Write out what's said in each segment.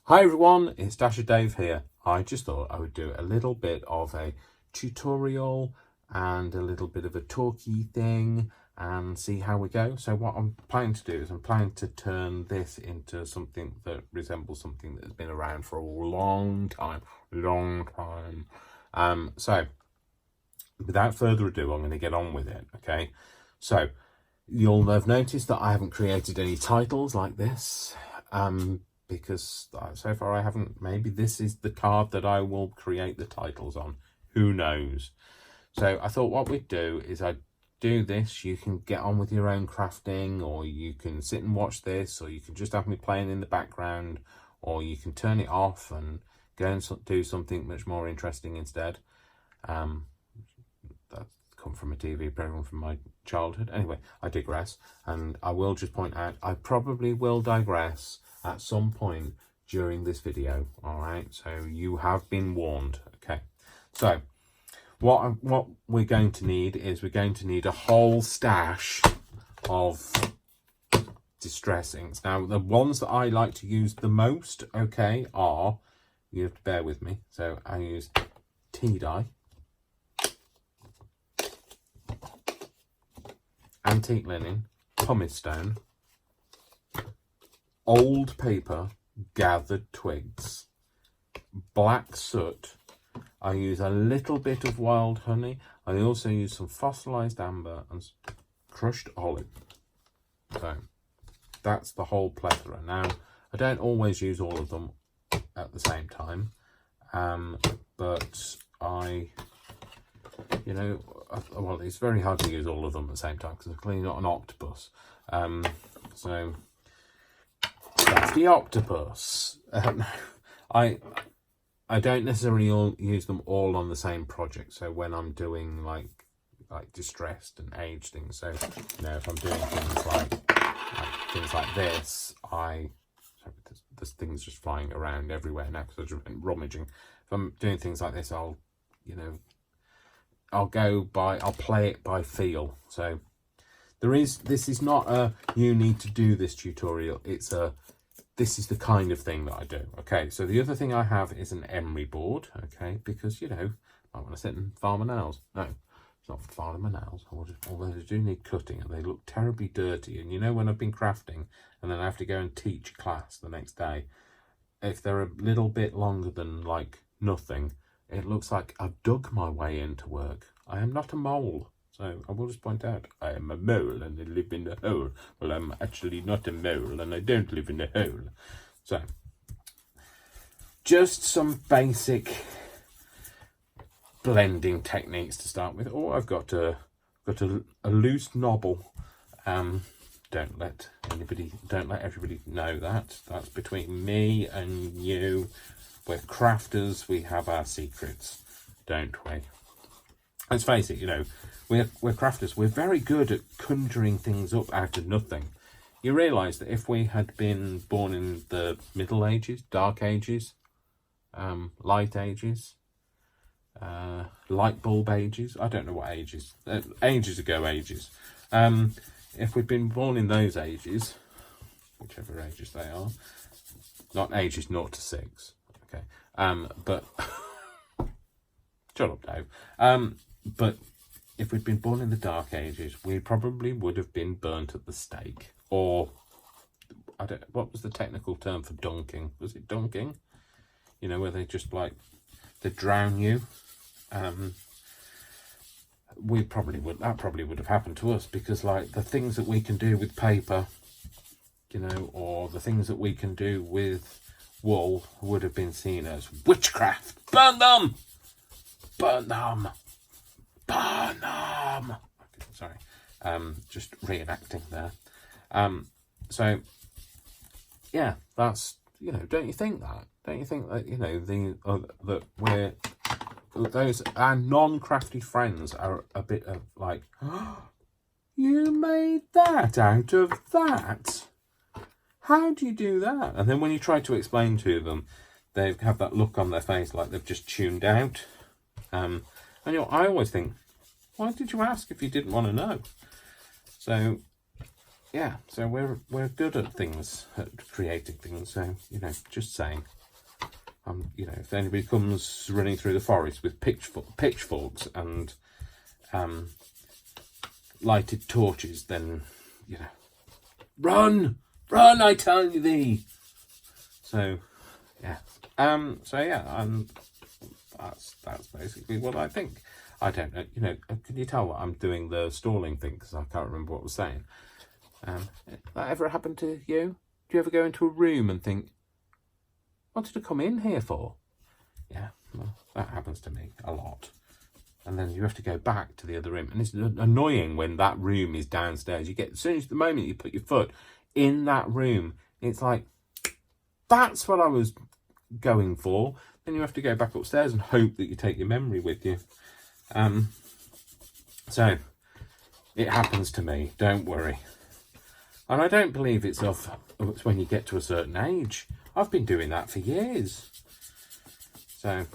Hi everyone, it's Dasher Dave here. I just thought I would do a little bit of a tutorial and a little bit of a talky thing and see how we go. So what I'm planning to do is I'm planning to turn this into something that resembles something that has been around for a long time. So without further ado, I'm going to get on with it, okay? So you'll have noticed that I haven't created any titles like this. Because so far I haven't. Maybe this is the card that I will create the titles on. Who knows? So I thought what we'd do is I'd do this. You can get on with your own crafting, or you can sit and watch this, or you can just have me playing in the background, or you can turn it off and go and do something much more interesting instead. That's come from a TV program from my childhood. Anyway, I digress, and I will just point out I probably will digress at some point during this video. All right, so you have been warned. Okay, so what we're going to need is we're going to need a whole stash of distress inks. Now the ones that I like to use the most, okay, are, you have to bear with me, so I use tea dye, antique linen, pumice stone, old paper, gathered twigs, black soot. I use a little bit of wild honey. I also use some fossilized amber and crushed olive. So that's the whole plethora. Now, I don't always use all of them at the same time, but well, it's very hard to use all of them at the same time because I'm clearly not an octopus. So that's the octopus. I don't necessarily use them all on the same project. So when I'm doing like distressed and aged things, so if I'm doing things like this, there's things just flying around everywhere now because I've just been rummaging. If I'm doing things like this, I'll play it by feel. So this is not a you need to do this tutorial. This is the kind of thing that I do. Okay, so the other thing I have is an emery board, okay, because, I want to sit and farm my nails. No, it's not for farming my nails, although they do need cutting and they look terribly dirty. And when I've been crafting and then I have to go and teach class the next day, if they're a little bit longer than like nothing, it looks like I've dug my way into work. I am not a mole. So I will just point out, I am a mole and I live in a hole. Well, I'm actually not a mole and I don't live in a hole. So, just some basic blending techniques to start with. Oh, I've got a loose knobble. Don't let everybody know that. That's between me and you. We're crafters. We have our secrets, don't we? Let's face it, we're crafters. We're very good at conjuring things up out of nothing. You realise that if we had been born in the Middle Ages, Dark Ages, Light Ages, Light Bulb Ages, I don't know what ages, ages ago ages. If we'd been born in those ages, whichever ages they are, not ages 0 to 6, okay, but shut up, Dave. But if we'd been born in the Dark Ages, we probably would have been burnt at the stake. Or, what was the technical term for dunking? Was it dunking? Where they just they drown you. That probably would have happened to us because the things that we can do with paper, or the things that we can do with wool would have been seen as witchcraft. Burn them! Burn them! Burn them! Okay, sorry. Just reenacting there. So, yeah, that's, don't you think that? Don't you think that, that we're, those, our non-crafty friends are a bit of like, oh, you made that out of that? How do you do that? And then when you try to explain to them, they have that look on their face like they've just tuned out. And I always think, why did you ask if you didn't want to know? So yeah, so we're good at things, at creating things. So, you know, just saying. You know, if anybody comes running through the forest with pitchforks and lighted torches, then, you know, run, I tell you thee. So, yeah. So yeah, that's basically what I think. I don't know, you know, can you tell that I'm doing the stalling thing because I can't remember what I was saying? That ever happened to you? Do you ever go into a room and think, what did I come in here for? Yeah, well, that happens to me a lot. And then you have to go back to the other room. And it's annoying when that room is downstairs. You get, as soon as the moment you put your foot in that room, it's like, that's what I was going for. Then you have to go back upstairs and hope that you take your memory with you. So, it happens to me, don't worry. And I don't believe it's when you get to a certain age. I've been doing that for years. So,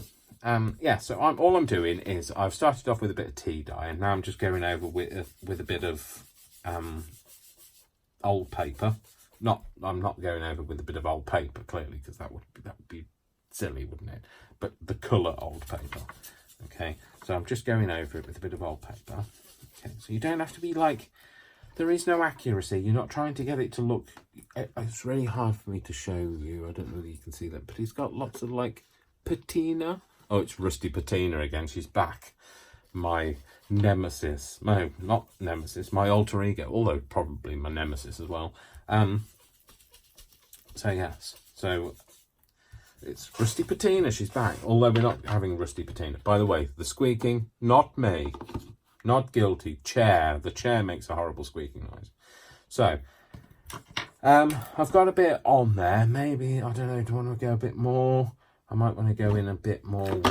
yeah, so all I'm doing is I've started off with a bit of tea dye, and now I'm just going over with a bit of old paper. I'm not going over with a bit of old paper, clearly, because that would be silly, wouldn't it? But the colour old paper. Okay, so I'm just going over it with a bit of old paper. Okay, so you don't have to be like, there is no accuracy. You're not trying to get it to look, it's really hard for me to show you. I don't know whether you can see that, but he's got lots of like patina. Oh, it's Rusty Patina again. She's back. My nemesis. No, not nemesis. My alter ego, although probably my nemesis as well. So yes, so it's Rusty Patina. She's back. Although we're not having Rusty Patina. By the way, the squeaking, not me. Not guilty. Chair. The chair makes a horrible squeaking noise. So, I've got a bit on there. Maybe, I don't know, do I want to go a bit more? I might want to go in a bit more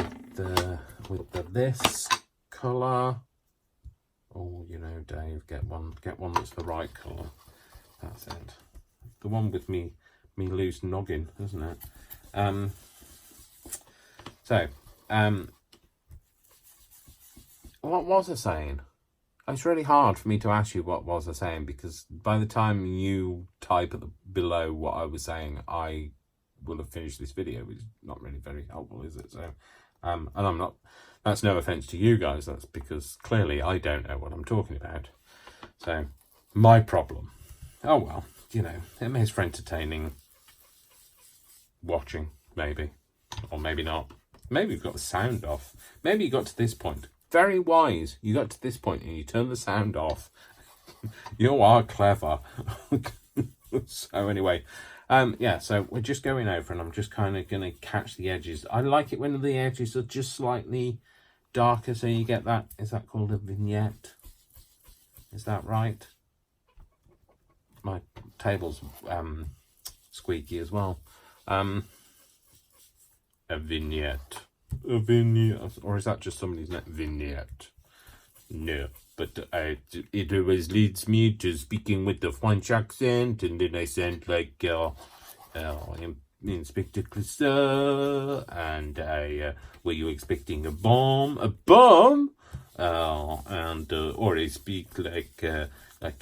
with this colour. Oh, you know, Dave, get one that's the right colour. That's it. The one with me loose noggin, isn't it? What was I saying? It's really hard for me to ask you what was I saying, because by the time you type below what I was saying, I will have finished this video, which is not really very helpful, is it? So, and I'm not, that's no offence to you guys, that's because clearly I don't know what I'm talking about. So, my problem. Oh well, you know, it makes for entertaining watching, maybe. Or maybe not. Maybe you've got the sound off. Maybe you got to this point. Very wise. You got to this point and you turn the sound off. You are clever. So anyway, yeah, so we're just going over and I'm just kind of going to catch the edges. I like it when the edges are just slightly darker, so you get that. Is that called a vignette? Is that right? My table's squeaky as well. A vignette. A vignette. Or is that just somebody's name? Vignette. No. But it always leads me to speaking with the French accent, and then I sound like Inspector Clouseau, and were you expecting a bomb? A bomb? Or I speak like I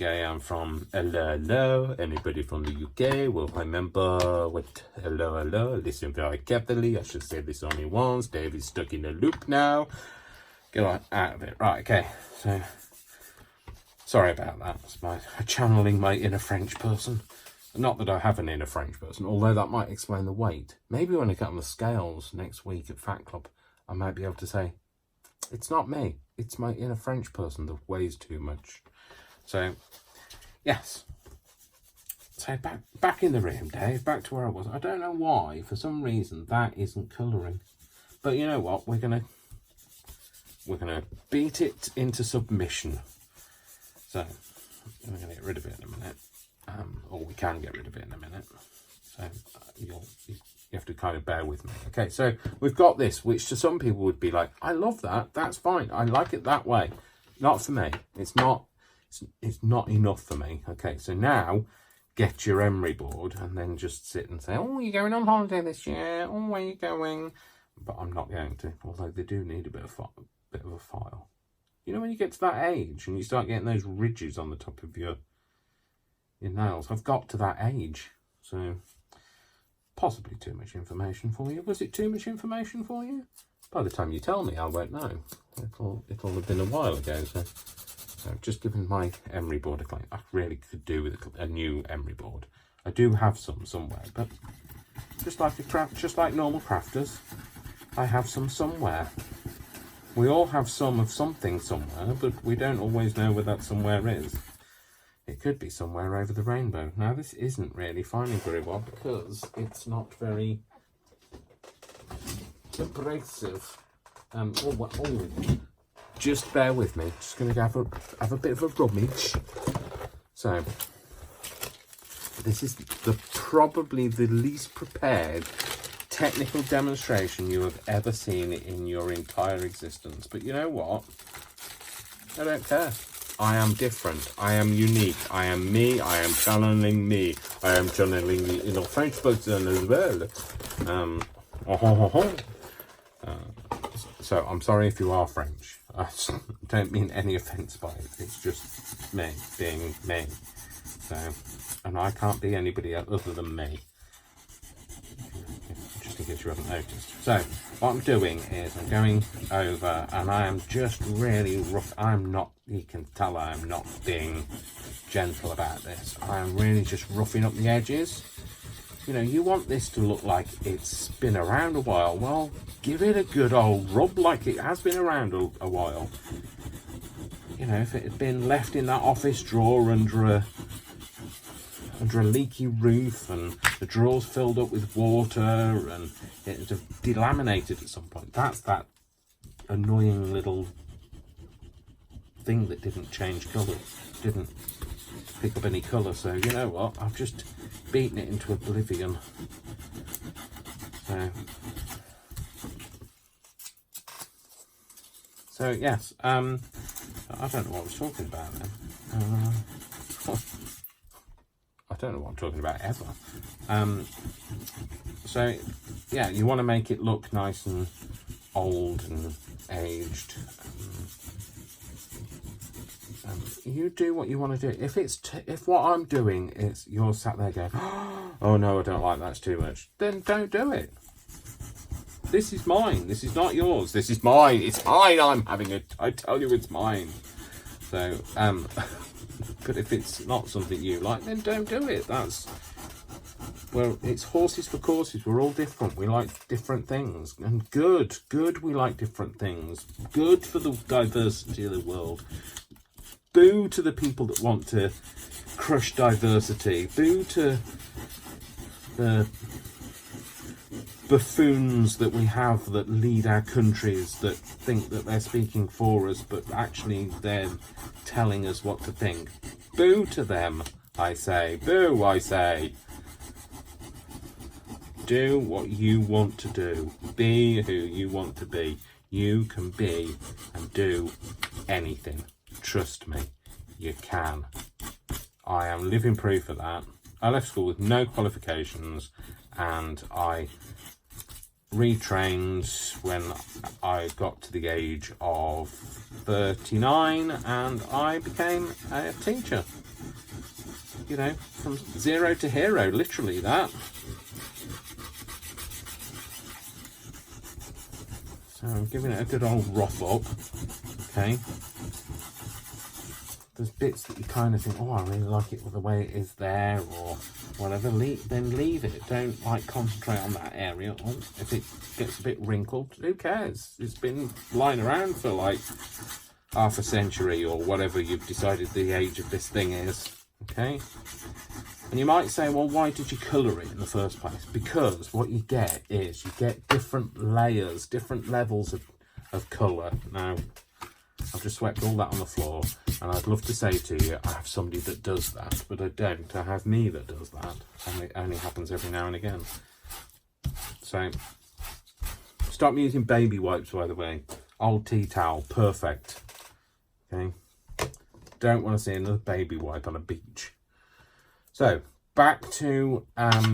am from hello. Anybody from the UK will remember what hello. Listen very carefully. I should say this only once. Dave is stuck in a loop now. Get out of it. Right, okay. So, sorry about that. It's channeling my inner French person. Not that I have an inner French person, although that might explain the weight. Maybe when I get on the scales next week at Fat Club, I might be able to say, it's not me. It's my inner French person that weighs too much. So, yes. So back in the room, Dave. Back to where I was. I don't know why. For some reason, that isn't colouring. But you know what? We're gonna beat it into submission. So we're gonna get rid of it in a minute, or we can get rid of it in a minute. So you have to kind of bear with me. Okay, so we've got this, which to some people would be like, I love that. That's fine. I like it that way. Not for me. It's not enough for me. Okay, so now get your emery board and then just sit and say, oh, you're going on holiday this year. Oh, where are you going? But I'm not going to, although they do need a bit of a file. You know, when you get to that age and you start getting those ridges on the top of your your nails. I've got to that age, so possibly too much information for you. Was it too much information for you? By the time you tell me, I won't know. It'll have been a while ago. So just giving my emery board a clean. I really could do with a new emery board. I do have some somewhere, but just like normal crafters, I have some somewhere. We all have some of something somewhere, but we don't always know where that somewhere is. It could be somewhere over the rainbow. Now, this isn't really finding very well because it's not very abrasive. Just bear with me. Just going to have a bit of a rummage. So, this is probably the least prepared technical demonstration you have ever seen in your entire existence. But you know what? I don't care. I am different. I am unique. I am me. I am channeling me. I am channeling the inner French person as well. So I'm sorry if you are French. I don't mean any offence by it. It's just me being me. So, and I can't be anybody other than me. Just in case you haven't noticed. So what I'm doing is I'm going over and I am just really rough. I'm not, you can tell I am not being gentle about this. I am really just roughing up the edges. You know, you want this to look like it's been around a while. Well, give it a good old rub like it has been around a while. You know, if it had been left in that office drawer under a leaky roof and the drawers filled up with water and it had delaminated at some point, that's that annoying little thing that didn't change colour, didn't pick up any colour. So you know what, I've just beaten it into oblivion. So yes, I don't know what I was talking about then. I don't know what I'm talking about ever. So yeah, you want to make it look nice and old and aged. You do what you want to do. If what I'm doing is you're sat there going, oh no, I don't like that's too much, then don't do it. This is mine. This is not yours. This is mine. It's mine. I'm having it. I tell you, it's mine. So but if it's not something you like, then don't do it. Well, it's horses for courses. We're all different. We like different things. And good, we like different things. Good for the diversity of the world. Boo to the people that want to crush diversity. Boo to the buffoons that we have that lead our countries that think that they're speaking for us, but actually they're telling us what to think. Boo to them, I say. Boo, I say. Do what you want to do. Be who you want to be. You can be and do anything. Trust me, you can. I am living proof of that. I left school with no qualifications and I retrained when I got to the age of 39 and I became a teacher. You know, from zero to hero, literally that. So I'm giving it a good old rough up, okay. There's bits that you kind of think, oh, I really like it the way it is there, or whatever. Then leave it. Don't concentrate on that area. Oh, if it gets a bit wrinkled, who cares? It's been lying around for like half a century or whatever you've decided the age of this thing is. Okay. And you might say, well, why did you colour it in the first place? Because what you get is you get different layers, different levels of colour. Now, I've just swept all that on the floor, and I'd love to say to you, I have somebody that does that, but I don't. I have me that does that, and it only happens every now and again. So, stop using baby wipes, by the way. Old tea towel, perfect. Okay? Don't want to see another baby wipe on a beach. So, back to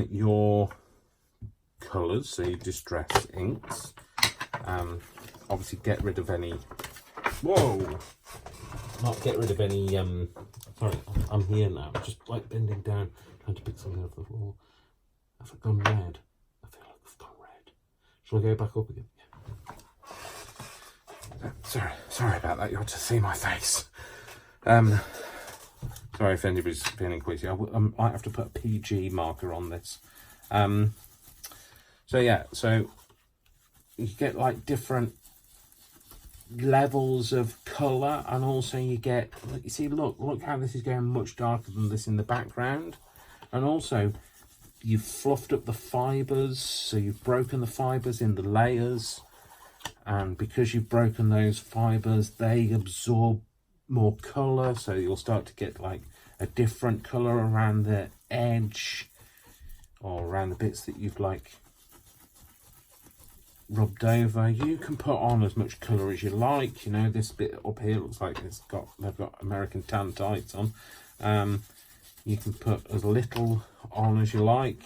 your colours, so your distress inks. Obviously, get rid of any... Whoa! Not get rid of any Sorry, I'm here now. I'm just like bending down, trying to pick something off the wall. Have I gone red? I feel like I've gone red. Shall I go back up again? Yeah. Sorry about that. You ought to see my face. Sorry if anybody's feeling queasy. I might have to put a PG marker on this. So yeah, so you get like different levels of colour, and also you get, you see, look how this is going much darker than this in the background. And also you've fluffed up the fibres, so you've broken the fibres in the layers, and because you've broken those fibres, they absorb more colour, so you'll start to get like a different colour around the edge or around the bits that you've like rubbed over. You can put on as much colour as you like. You know, this bit up here looks like they've got American tan tights on. You can put as little on as you like,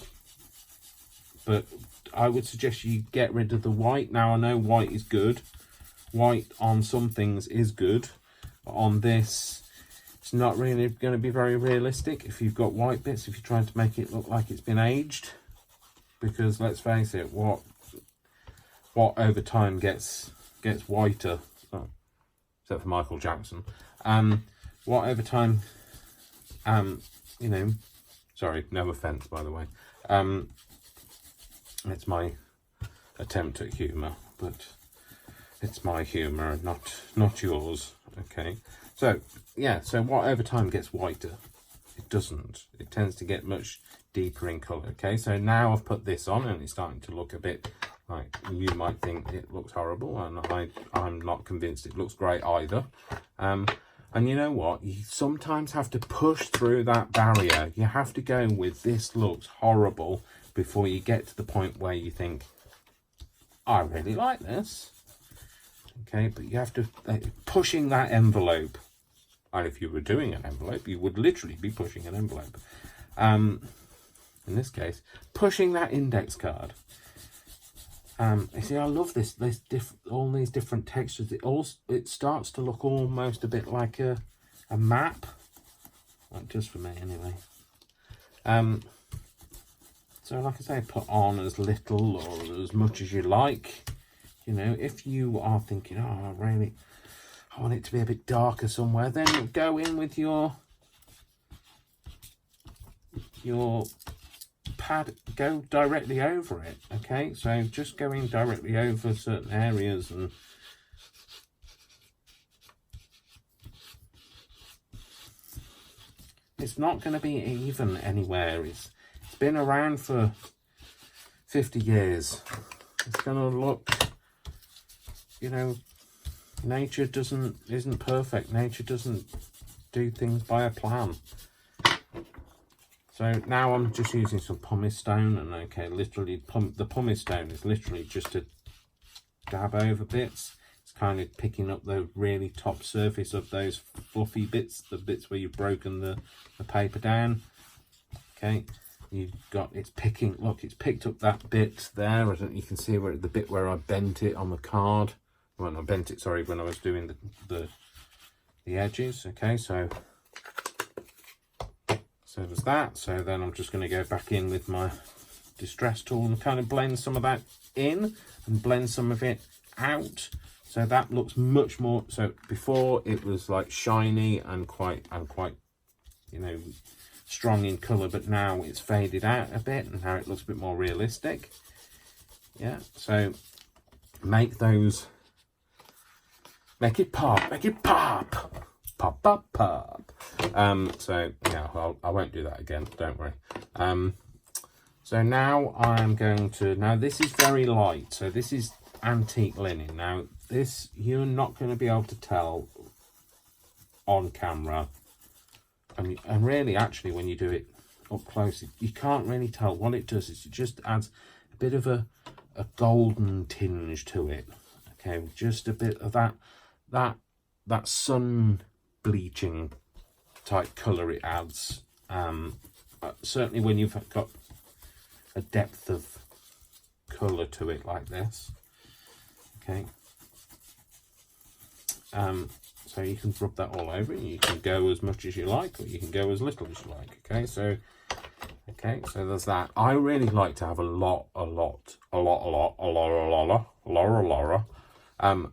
but I would suggest you get rid of the white. Now I know white is good, white on some things is good, but on this it's not really going to be very realistic if you've got white bits, if you're trying to make it look like it's been aged, because let's face it, what over time gets whiter, except for Michael Jackson, what over time, you know, sorry, no offence by the way, it's my attempt at humour, but it's my humour, not yours. Okay, so yeah, so what over time gets whiter, it doesn't, it tends to get much deeper in colour. Okay, so now I've put this on and it's starting to look a bit like, you might think it looks horrible, and I'm not convinced it looks great either. And you know what, you sometimes have to push through that barrier. You have to go with this looks horrible before you get to the point where you think, I really like this. Okay, but you have to pushing that envelope. And if you were doing an envelope, you would literally be pushing an envelope. In this case, pushing that index card. You see, I love this all these different textures. It starts to look almost a bit like a map, like just for me anyway. So like I say, put on as little or as much as you like. You know, if you are thinking, oh, I want it to be a bit darker somewhere, then go in with your pad, go directly over it. Okay, so just going directly over certain areas, and it's not going to be even anywhere. It's been around for 50 years. It's going to look, you know, nature isn't perfect. Nature doesn't do things by a plan. So now I'm just using some pumice stone, and okay, literally the pumice stone is literally just to dab over bits. It's kind of picking up the really top surface of those fluffy bits, the bits where you've broken the paper down. Okay, it's picking, look, it's picked up that bit there. You can see where the bit where I bent it on the card. Well, I bent it, sorry, when I was doing the edges. Okay, so there's that. So then I'm just going to go back in with my distress tool and kind of blend some of that in and blend some of it out. So that looks much more, so before it was like shiny and quite, you know, strong in colour, but now it's faded out a bit and now it looks a bit more realistic. Yeah, so make it pop, pop, pop, pop. So yeah, I won't do that again, don't worry. So now I'm going to, now this is very light, so this is antique linen. Now this, you're not going to be able to tell on camera, and really actually when you do it up close, you can't really tell. What it does is it just adds a bit of a golden tinge to it. Okay, just a bit of that sun bleaching type colour it adds. Certainly when you've got a depth of colour to it like this. Okay, So you can rub that all over. You can go as much as you like, or you can go as little as you like. Okay, so there's that. I really like to have a lot.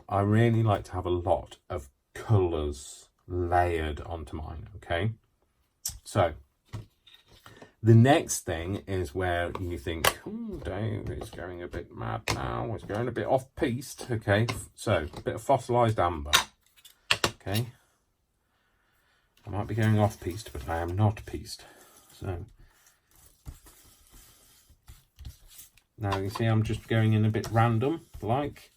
I really like to have a lot of colours layered onto mine. Okay, so the next thing is where you think, oh, Dave, it's going a bit mad now. It's going a bit off-piste. Okay, so a bit of fossilised amber. Okay, I might be going off-piste, but I am not piste. So now you see I'm just going in a bit random, like.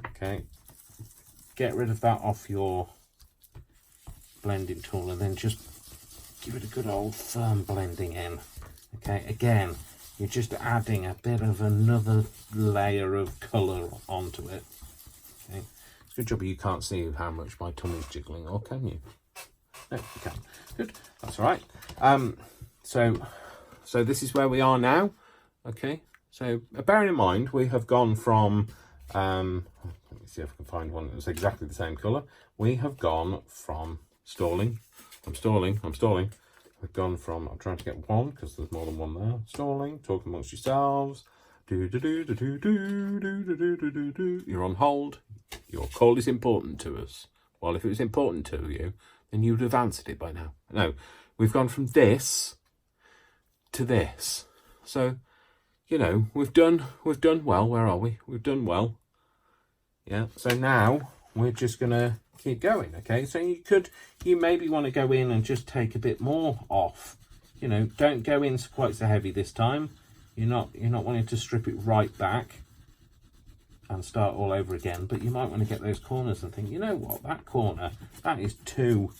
Okay, get rid of that off your blending tool and then just give it a good old firm blending in. Okay, again, you're just adding a bit of another layer of colour onto it. Okay, it's a good job you can't see how much my tummy's jiggling, or can you? No, you can. Good, that's all right. So this is where we are now. Okay, so bearing in mind we have gone from let me see if I can find one that was exactly the same colour. We have gone from stalling. I'm stalling. We've gone from, I'm trying to get one because there's more than one there. Stalling, talk amongst yourselves. You're on hold. Your call is important to us. Well, if it was important to you, then you would have answered it by now. No, we've gone from this to this. So, you know, we've done well. Where are we? We've done well. Yeah. So now we're just gonna keep going. Okay. So you maybe want to go in and just take a bit more off. You know, don't go in quite so heavy this time. You're not wanting to strip it right back and start all over again. But you might want to get those corners and think, you know what, that corner, that is too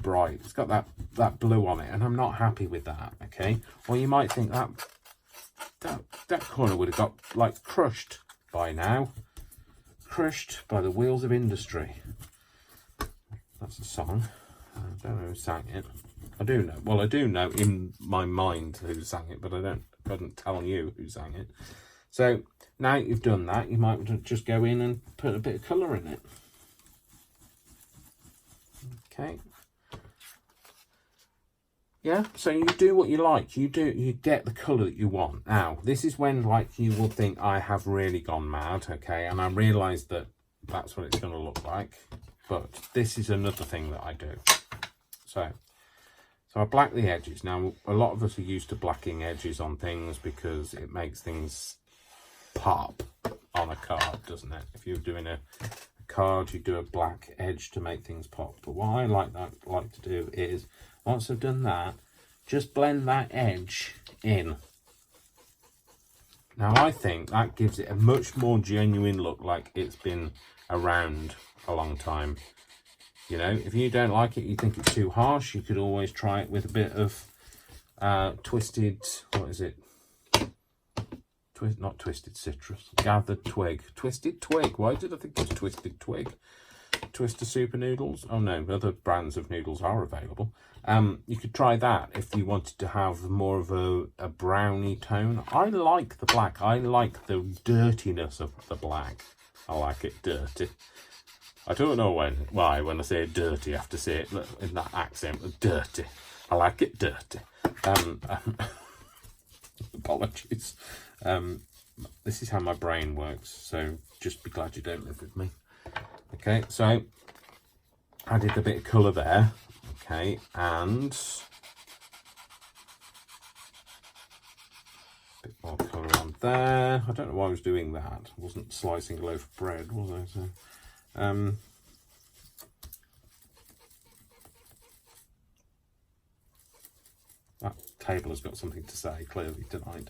bright. It's got that blue on it, and I'm not happy with that. Okay. Or you might think that corner would have got like crushed by now. Crushed by the wheels of industry. That's a song. I don't know who sang it. I do know. Well, I do know in my mind who sang it, but I couldn't tell you who sang it. So now you've done that, you might just go in and put a bit of colour in it. Okay. Yeah, so you do what you like. You get the colour that you want. Now, this is when, like, you will think, I have really gone mad, okay? And I realise that that's what it's going to look like. But this is another thing that I do. So I black the edges. Now, a lot of us are used to blacking edges on things because it makes things pop on a card, doesn't it? If you're doing a card, you do a black edge to make things pop. But what I like to do is, once I've done that, just blend that edge in. Now I think that gives it a much more genuine look, like it's been around a long time. You know, if you don't like it, you think it's too harsh, you could always try it with a bit of twisted, what is it? Not twisted citrus, gathered twig. Twisted twig, why did I think it was twisted twig? Twister super noodles. Oh no, other brands of noodles are available. You could try that if you wanted to have more of a browny tone. I like the black. I like the dirtiness of the black. I like it dirty. I don't know why when I say dirty I have to say it in that accent. Dirty. I like it dirty. Apologies. This is how my brain works, so just be glad you don't live with me. Okay, so I did a bit of colour there, okay, and a bit more colour on there. I don't know why I was doing that. I wasn't slicing a loaf of bread, was I? So, that table has got something to say clearly tonight.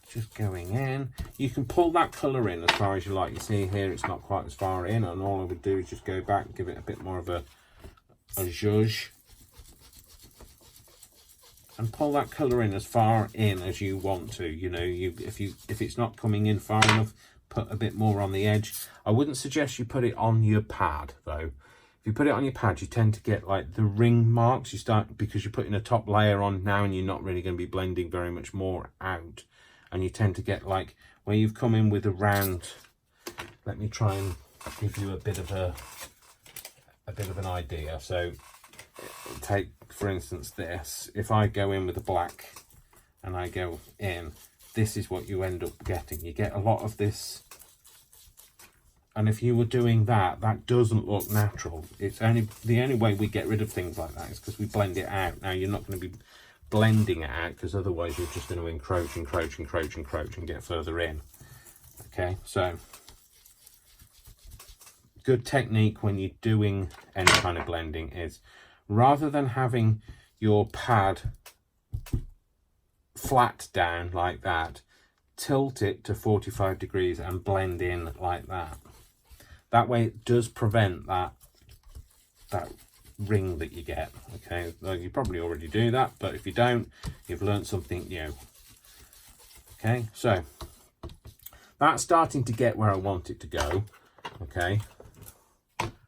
Just going in. You can pull that colour in as far as you like. You see here it's not quite as far in, and all I would do is just go back and give it a bit more of a zhuzh. And pull that colour in as far in as you want to. You know, if it's not coming in far enough, put a bit more on the edge. I wouldn't suggest you put it on your pad though. If you put it on your pad, you tend to get like the ring marks. You start, because you're putting a top layer on now and you're not really going to be blending very much more out. and you tend to get like where you've come in with a round. Let me try and give you a bit of an idea. So take for instance this. If I go in with a black and I go in, this is what you end up getting. You get a lot of this. And if you were doing that, that doesn't look natural. It's the only way we get rid of things like that is because we blend it out. Now, you're not going to be blending it out because otherwise you're just going to encroach and get further in. Okay, so good technique when you're doing any kind of blending is rather than having your pad flat down like that, tilt it to 45 degrees and blend in like that. That way it does prevent that ring that you get. Okay, well, you probably already do that, but if you don't, you've learned something new. Okay, so that's starting to get where I want it to go. Okay,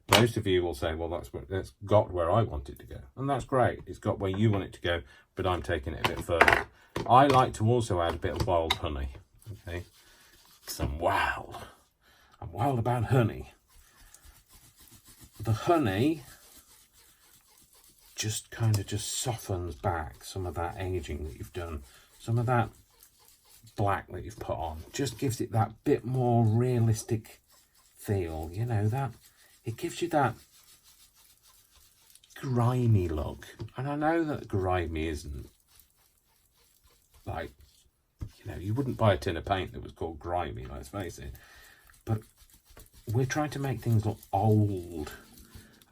most of you will say, well, that's got where I want it to go, and that's great. It's got where you want it to go, but I'm taking it a bit further. I like to also add a bit of wild honey. Okay, I'm wild about honey. The honey just kind of softens back some of that aging that you've done. Some of that black that you've put on just gives it that bit more realistic feel. You know, that it gives you that grimy look. And I know that grimy isn't like, you know, you wouldn't buy a tin of paint that was called grimy, let's face it. But we're trying to make things look old,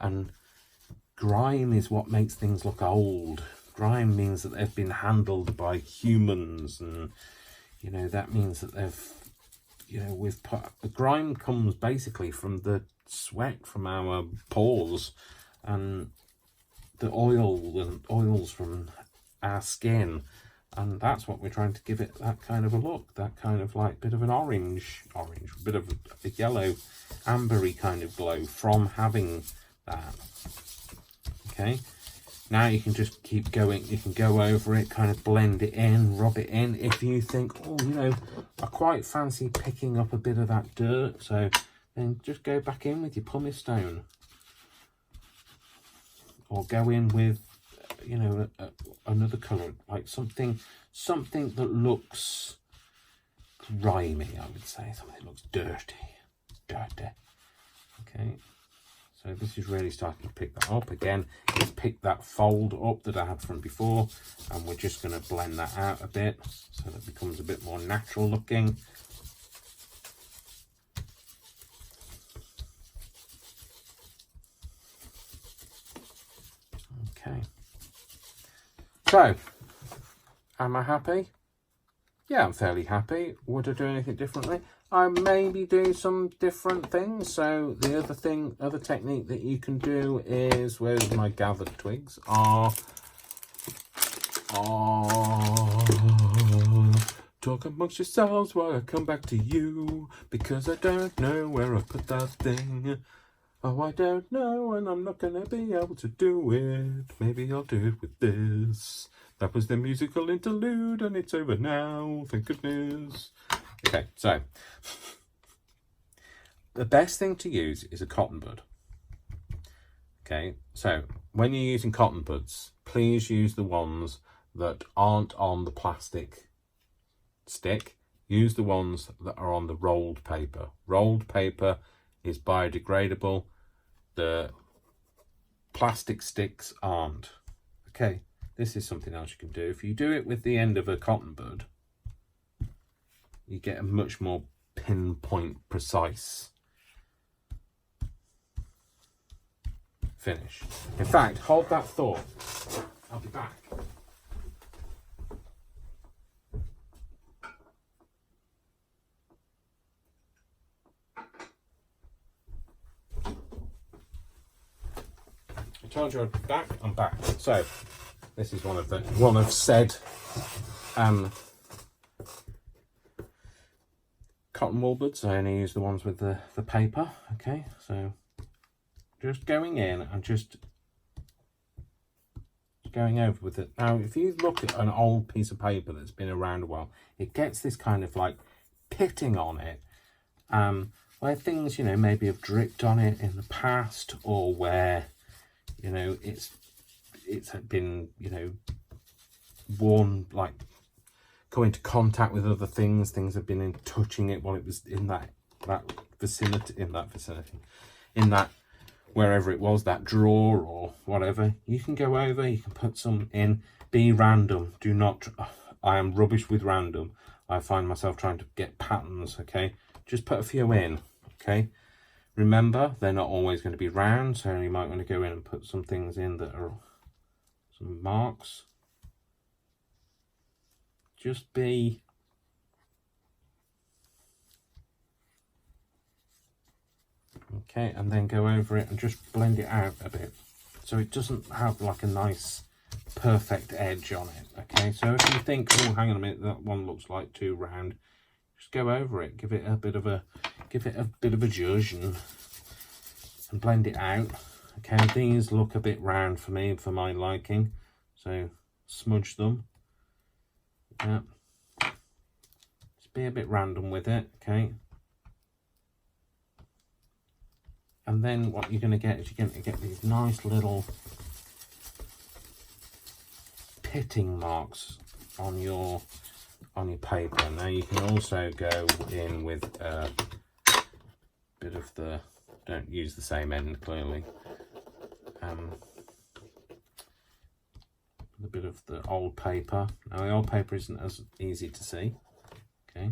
and grime is what makes things look old. Grime means that they've been handled by humans, and you know, that means that they've, you know, we've put, the grime comes basically from the sweat from our pores and the oils from our skin. And that's what we're trying to give it, that kind of a look, that kind of like bit of an orange, bit of a yellow, ambery kind of glow from having that. Okay, now you can just keep going. You can go over it, kind of blend it in, rub it in. If you think, oh, you know, I quite fancy picking up a bit of that dirt, so then just go back in with your pumice stone. Or go in with, you know, another colour, like something that looks grimy, I would say. Something that looks dirty. Okay, so this is really starting to pick that up. Again, it's picked that fold up that I had from before, and we're just going to blend that out a bit so that it becomes a bit more natural looking. Okay. So, am I happy? Yeah, I'm fairly happy. Would I do anything differently? I maybe do some different things. So the other technique that you can do is, where's my gathered twigs? Talk amongst yourselves while I come back to you, because I don't know where I put that thing. Oh, I don't know, and I'm not gonna be able to do it. Maybe I'll do it with this. That was the musical interlude, and it's over now, thank goodness. Okay, so the best thing to use is a cotton bud. Okay, so when you're using cotton buds, please use the ones that aren't on the plastic stick. Use the ones that are on the rolled paper. Rolled paper is biodegradable. The plastic sticks aren't. Okay, this is something else you can do. If you do it with the end of a cotton bud, you get a much more pinpoint precise finish. In fact, hold that thought. I'll be back. I told you I'd be back. I'm back. So this is one of said cotton wool buds. I only use the ones with the paper. Okay, so just going in and just going over with it. Now, if you look at an old piece of paper that's been around a while, it gets this kind of like pitting on it, where things, you know, maybe have dripped on it in the past, or where, you know, it's been, you know, worn, like come into contact with other things. Things have been in touching it while it was in that vicinity, in that wherever it was, that drawer or whatever. You can go over, you can put some in. Be random. Do not, I am rubbish with random. I find myself trying to get patterns, okay? Just put a few in, okay? Remember, they're not always going to be round, so you might want to go in and put some things in that are some marks. Just be okay, and then go over it and just blend it out a bit so it doesn't have like a nice perfect edge on it. Okay, so if you think, oh, hang on a minute, that one looks like too round, just go over it, give it a bit of a zhuzh and blend it out. Okay, these look a bit round for me, for my liking, so smudge them. Yeah, just be a bit random with it. Okay, and then what you're going to get is you're going to get these nice little pitting marks on your paper. Now you can also go in with a bit of the, don't use the same end clearly, a bit of the old paper. Now the old paper isn't as easy to see. Okay,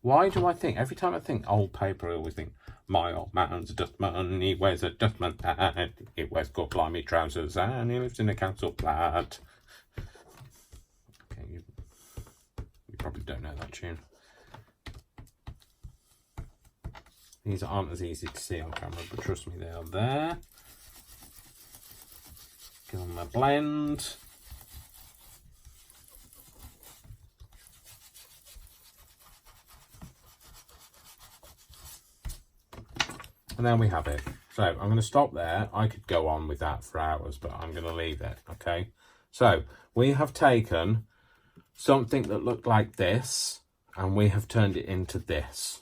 why do I think, every time I think old paper, I always think, my old man's a dustman, he wears a dustman hat, he wears good blimey trousers, and he lives in a council flat. Okay, you probably don't know that tune. These aren't as easy to see on camera, but trust me, they are there. Give them a blend. And then we have it. So I'm going to stop there. I could go on with that for hours, but I'm going to leave it, okay? So we have taken something that looked like this, and we have turned it into this.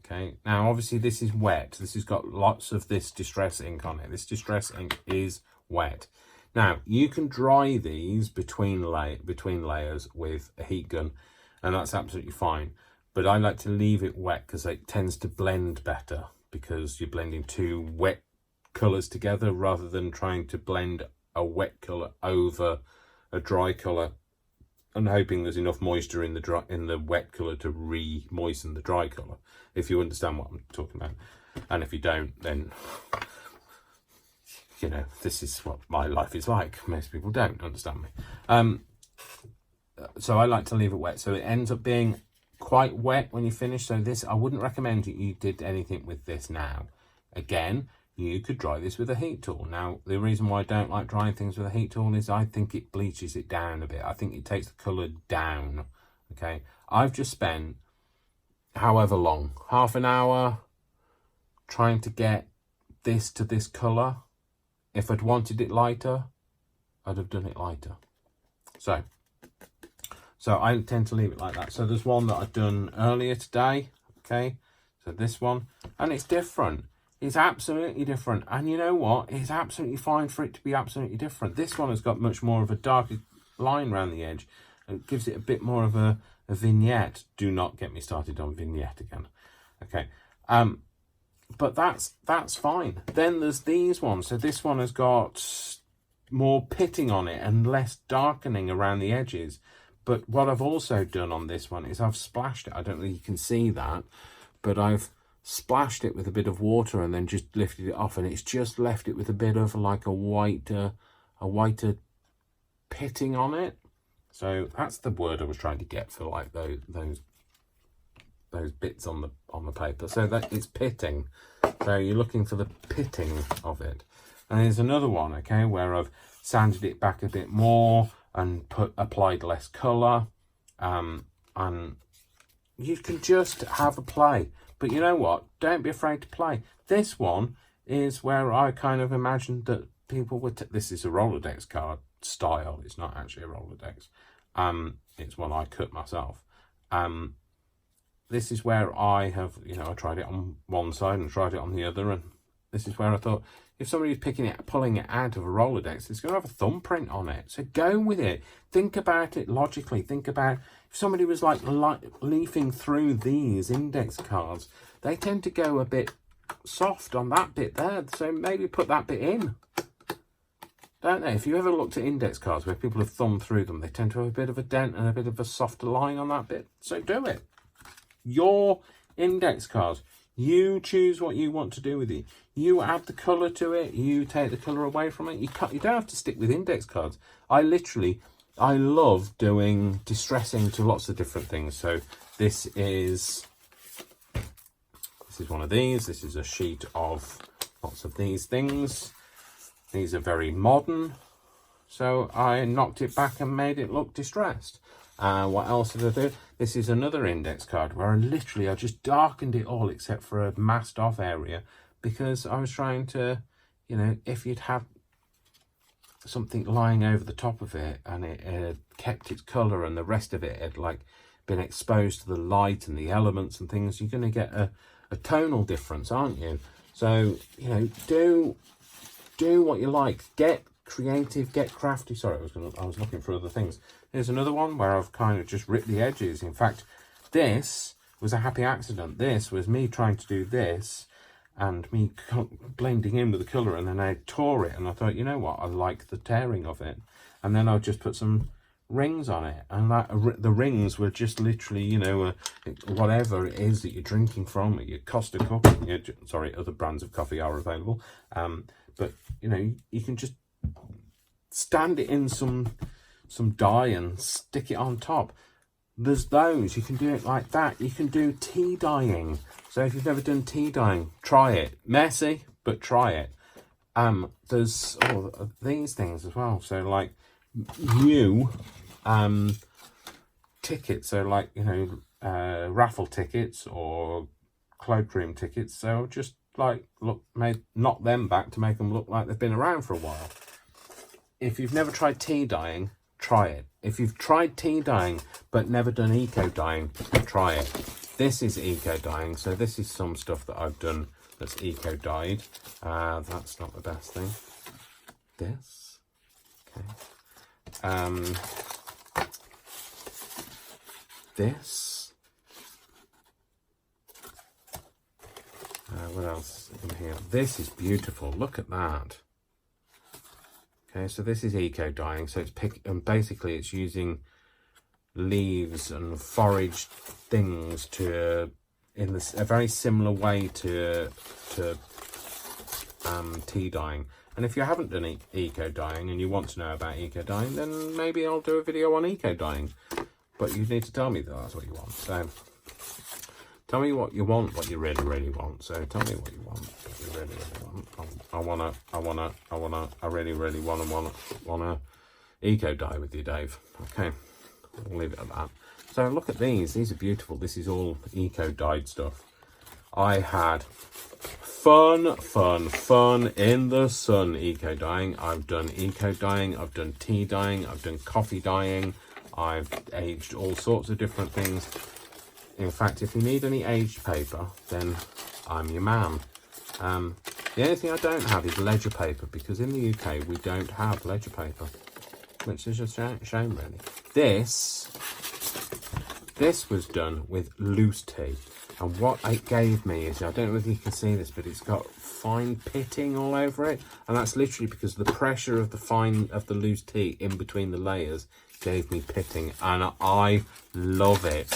Okay, now obviously this is wet. This has got lots of this distress ink on it. This distress ink is wet. Now you can dry these between layers with a heat gun, and that's absolutely fine. But I like to leave it wet because it tends to blend better, because you're blending two wet colours together rather than trying to blend a wet colour over a dry colour and hoping there's enough moisture in the wet colour to re-moisten the dry colour, if you understand what I'm talking about. And if you don't, then, you know, this is what my life is like. Most people don't understand me. So I like to leave it wet, so it ends up being quite wet when you finish. So this, I wouldn't recommend that you did anything with this now. Again, you could dry this with a heat tool. Now, the reason why I don't like drying things with a heat tool is I think it bleaches it down a bit. I think it takes the colour down, okay? I've just spent however long, half an hour, trying to get this to this colour. If I'd wanted it lighter, I'd have done it lighter. So I tend to leave it like that. So there's one that I've done earlier today, okay? So this one, and it's different. It's absolutely different. And you know what? It's absolutely fine for it to be absolutely different. This one has got much more of a darker line around the edge. It gives it a bit more of a vignette. Do not get me started on vignette again. Okay. But that's fine. Then there's these ones. So this one has got more pitting on it and less darkening around the edges. But what I've also done on this one is I've splashed it. I don't know if you can see that, but I've splashed it with a bit of water and then just lifted it off, and it's just left it with a bit of like a whiter pitting on it. So that's the word I was trying to get for like those bits on the paper. So that it's pitting. So you're looking for the pitting of it. And there's another one, okay, where I've sanded it back a bit more and applied less colour, and you can just have a play. But you know what? Don't be afraid to play. This one is where I kind of imagined that people would. This is a Rolodex card style. It's not actually a Rolodex. It's one I cut myself. This is where I have, I tried it on one side and tried it on the other, and this is where I thought, if somebody's pulling it out of a Rolodex, it's going to have a thumbprint on it. So go with it. Think about it logically. Think about if somebody was like leafing through these index cards, they tend to go a bit soft on that bit there. So maybe put that bit in. Don't they? If you ever looked at index cards where people have thumbed through them, they tend to have a bit of a dent and a bit of a softer line on that bit. So do it. Your index cards. You choose what you want to do with it. You add the colour to it. You take the colour away from it. You don't have to stick with index cards. I love doing distressing to lots of different things. So this is one of these. This is a sheet of lots of these things. These are very modern. So I knocked it back and made it look distressed. What else did I do? This is another index card where I just darkened it all except for a masked off area, because I was trying to, if you'd have something lying over the top of it and it had kept its colour and the rest of it had like been exposed to the light and the elements and things, you're going to get a tonal difference, aren't you? So, do what you like. Get creative, get crafty. Sorry, I was looking for other things. Here's another one where I've kind of just ripped the edges. In fact, this was a happy accident. This was me trying to do this and me blending in with the colour, and then I tore it and I thought, you know what, I like the tearing of it. And then I'll just put some rings on it, and the rings were just literally, whatever it is that you're drinking from, your Costa coffee. Sorry, other brands of coffee are available. But, you can just stand it in some dye and stick it on top. There's those, you can do it like that. You can do tea dyeing. So if you've never done tea dyeing, try it. Messy, but try it. There's these things as well. So like new tickets. So like, raffle tickets or cloakroom tickets. So just like knock them back to make them look like they've been around for a while. If you've never tried tea dyeing, try it. If you've tried tea dyeing but never done eco dyeing, try it. This is eco dyeing, so this is some stuff that I've done that's eco dyed. That's not the best thing. This, okay. This. What else in here? This is beautiful. Look at that. Okay, so this is eco dyeing. So it's basically it's using leaves and forage things in a very similar way to tea dyeing. And if you haven't done eco dyeing and you want to know about eco dyeing, then maybe I'll do a video on eco dyeing. But you need to tell me that that's what you want. So tell me what you want, what you really, really want. So tell me what you want, what you really, really want. I really, really wanna eco dye with you, Dave. Okay, I'll leave it at that. So look at these. These are beautiful. This is all eco dyed stuff. I had fun in the sun eco dyeing. I've done eco dyeing. I've done tea dyeing. I've done coffee dyeing. I've aged all sorts of different things. In fact, if you need any aged paper, then I'm your man. The only thing I don't have is ledger paper, because in the UK we don't have ledger paper, which is a shame really. This was done with loose tea, and what it gave me is, I don't know if you can see this, but it's got fine pitting all over it, and that's literally because the pressure of the loose tea in between the layers gave me pitting, and I love it.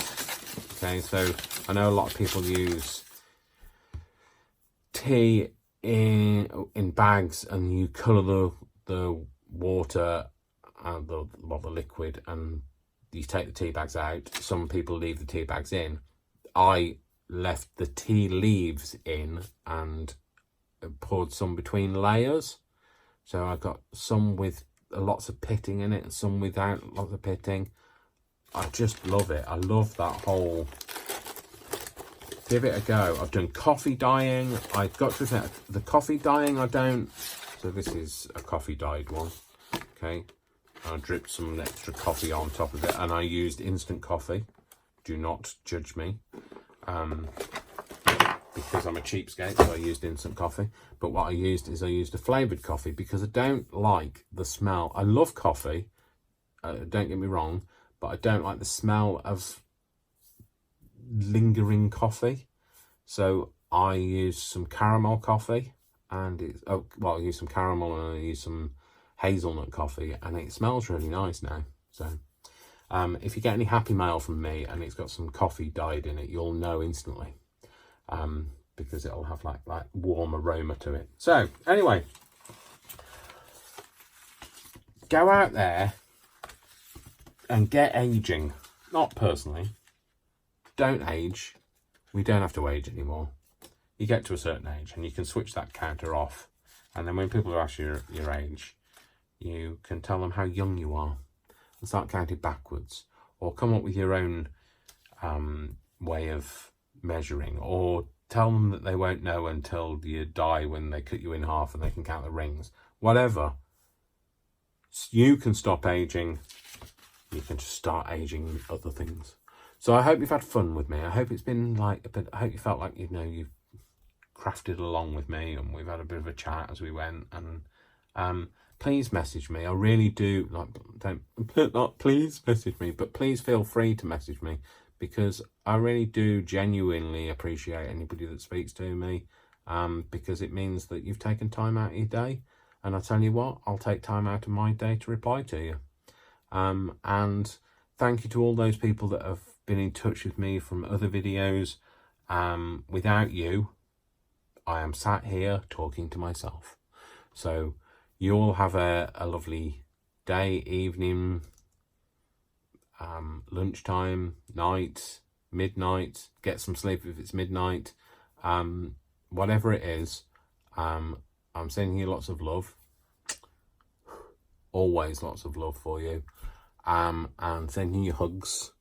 Okay, so I know a lot of people use tea in bags, and you colour the water and the liquid, and you take the tea bags out. Some people leave the tea bags in. I left the tea leaves in and poured some between layers. So I got some with lots of pitting in it and some without lots of pitting. I just love it. I love that whole give it a go. I've done coffee dyeing. I've got to admit, the coffee dyeing I don't. So this is a coffee dyed one. Okay. I dripped some extra coffee on top of it, and I used instant coffee. Do not judge me. Because I'm a cheapskate, so I used instant coffee. But what I used is I used a flavoured coffee because I don't like the smell. I love coffee, don't get me wrong, but I don't like the smell of lingering coffee. So I used some caramel coffee, and I used some caramel and I used some hazelnut coffee, and it smells really nice now. So if you get any happy mail from me and it's got some coffee dyed in it, you'll know instantly. Because it'll have like warm aroma to it. So anyway, go out there and get aging. Not personally. Don't age. We don't have to age anymore. You get to a certain age and you can switch that counter off. And then when people ask you your age, you can tell them how young you are and start counting backwards, or come up with your own way of measuring, or tell them that they won't know until you die when they cut you in half and they can count the rings. Whatever. You can stop aging. You can just start aging other things. So I hope you've had fun with me. I hope it's been like a bit, I hope you felt like, you've crafted along with me and we've had a bit of a chat as we went. And please message me. I really do, not please message me, but please feel free to message me, because I really do genuinely appreciate anybody that speaks to me, because it means that you've taken time out of your day. And I tell you what, I'll take time out of my day to reply to you. And thank you to all those people that have been in touch with me from other videos. Without you, I am sat here talking to myself. So you all have a lovely day, evening, lunchtime, night, midnight. Get some sleep if it's midnight. Whatever it is, I'm sending you lots of love. Always lots of love for you. And sending you hugs.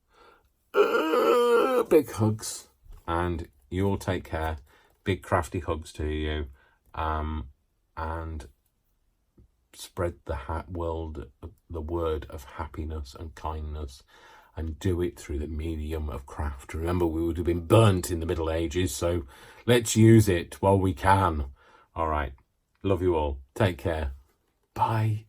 Big hugs. And you all take care. Big crafty hugs to you. And spread the word of happiness and kindness, and do it through the medium of craft. Remember, we would have been burnt in the Middle Ages, so let's use it while we can. All right. Love you all. Take care. Bye.